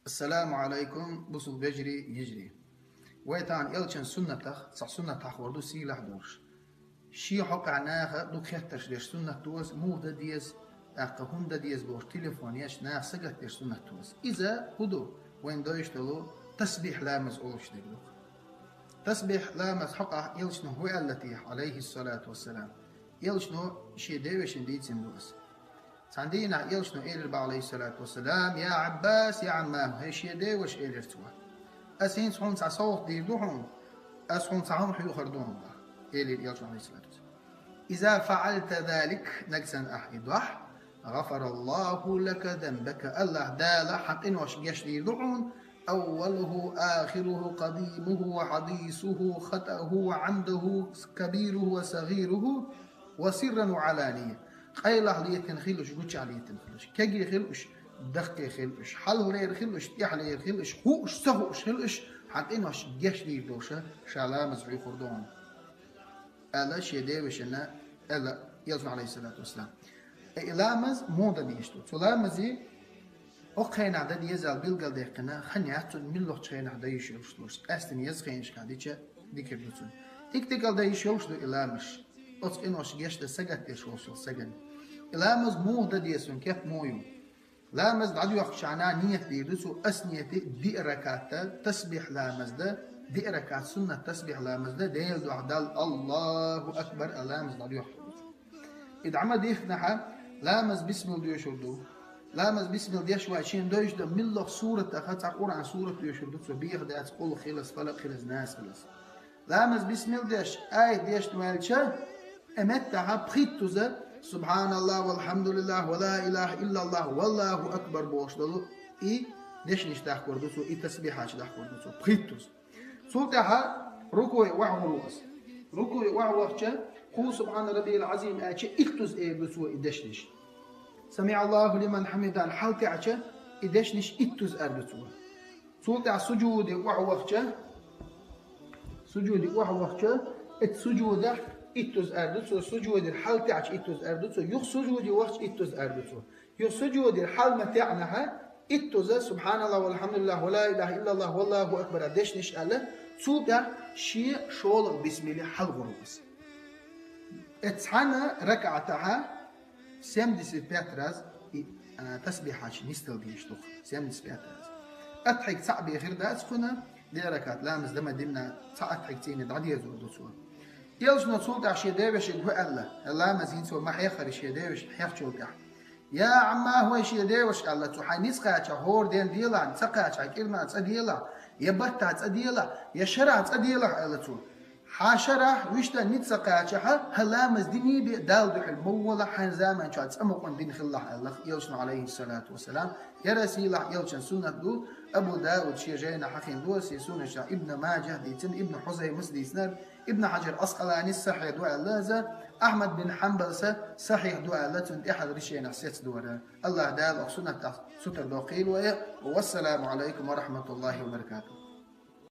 السلام عليكم بصل بجري يجري ويتان يلشن سنة صح سنة وردو سيلح دورش شي حق عناها دو خيتش ليش سنة توز مو دا ديز أقهون دا ديز بوش تليفونيش ناخ سقط ليش سنة توز إذا هدو وين دويش تلو تسبيح لامز أولش دقلوك تسبيح لامز حقه يلشنو هو التي عليه الصلاة والسلام يلشنو شي ديوش انديد سندوس ساندينا يلشنو إيربا عليه الصلاة والسلام يا عباس يا عمام هيش يدي وش إيرتوا أسين سحون صوت دي دوحون أسحون صعهم حيو خردون إيلي يلشنو عليه الصلاة والسلام إذا فعلت ذلك نقسن أحيدوح غفر الله لك ذنبك الله دال حق إنوش يشدي دوحون أوله آخره قديمه وحديثه خطأه وعمده كبيره وصغيره وسرا وعلانية قيله ليتن خلوش قوش عليتن خلوش كجي خلوش دخل خلوش حل لير خلوش يحلي خلوش هوش سهوش خلوش حتى إنوش جش لي دوشة شعلا مزعي خردون ألا شيء وشنا ألا يزن عليه الصلاة والسلام إلامز موضة بيشتو تلامزي أقين عدد يزال بيلقل ديقنا خنياتون من لغة خين عدد يشيلوش أستن يزخينش كاديشة ديكر بيتون تيكال دا يشيلوش دو إلامش أص إنوش جشت سجت يشوصل سجن إلامز موضة ديسون كيف مويو لامز دعدو يخشعنا نية ديرسو أسنية دي ركعة تسبيح لامز ده دي ركعة سنة تسبيح لامز ده ديل دو عدال الله أكبر لامز دعدو يخشعنا إذا عما ديخنها لامز بسم الله يشردو لامز بسم الله يشوى شين دويش ده من الله سورة أخذت قرآن سورة يشردو سبيخ ده أتقول خلص فلق خلص ناس خلص لامز بسم الله ديش آية ديش توالشة أمتها بخيتوزة سبحان الله والحمد لله ولا إله إلا الله والله أكبر بوش دلو ديش نشتاح كوردوسو تسبيحات شتاح كوردوسو بخيتوز سوتها ركوي وعوروس ركوي وعوروس قو سبحان ربي العظيم آتش إكتوز إيدوسو إدشنش سمع الله لمن حمدان حالتي عشا إدشنش إكتوز أردوسو سوتها سجود وعوروس سجود وعوروس السجود إتوز أردوسو سجود الحال تاعش إتوز أردوسو يخ سجود وقت إتوز أردوسو يخ سجود الحال متاعنا إتوز سبحان الله والحمد لله ولا إله إلا الله والله أكبر ديش نشأله سودا شيء شول بسم الله حل غروس اتحنا ركعتها سيمدس بيتراز تسبيحاش نستل بيشتوخ سيمدس بيتراز أتحك صعب غير ده أسخنا دي ركعت لامز دم دمنا أتحك تيني دعدي يزودوسو يلش نصوت عشي ديوش هو الله مزين سو ما حيخر شي ديوش حيخشوكح يا عما هو شي ديوش الله تو حنيس قاچا هور دين ديلا تسقاچا كلمه تصديلا يبتا تصديلا يشرع تصديلا الله تو حاشره ويشتا نتسقاچا هلا مزدني بدال دح المولا حن زمان شات امقن دين خلاه الله يلش عليه الصلاه والسلام يا رسول الله يلش سنه دو ابو داود شي جينا حقين دوسي سنه ابن ماجه ديتن ابن حزي مسدي سنر ابن حجر أسقلاني صحيح دعاء اللازة أحمد بن حنبل صحيح دعاء اللاتن إحد رشينا سيت دورة الله دال أخسنة ستر دوقيل والسلام عليكم ورحمة الله وبركاته.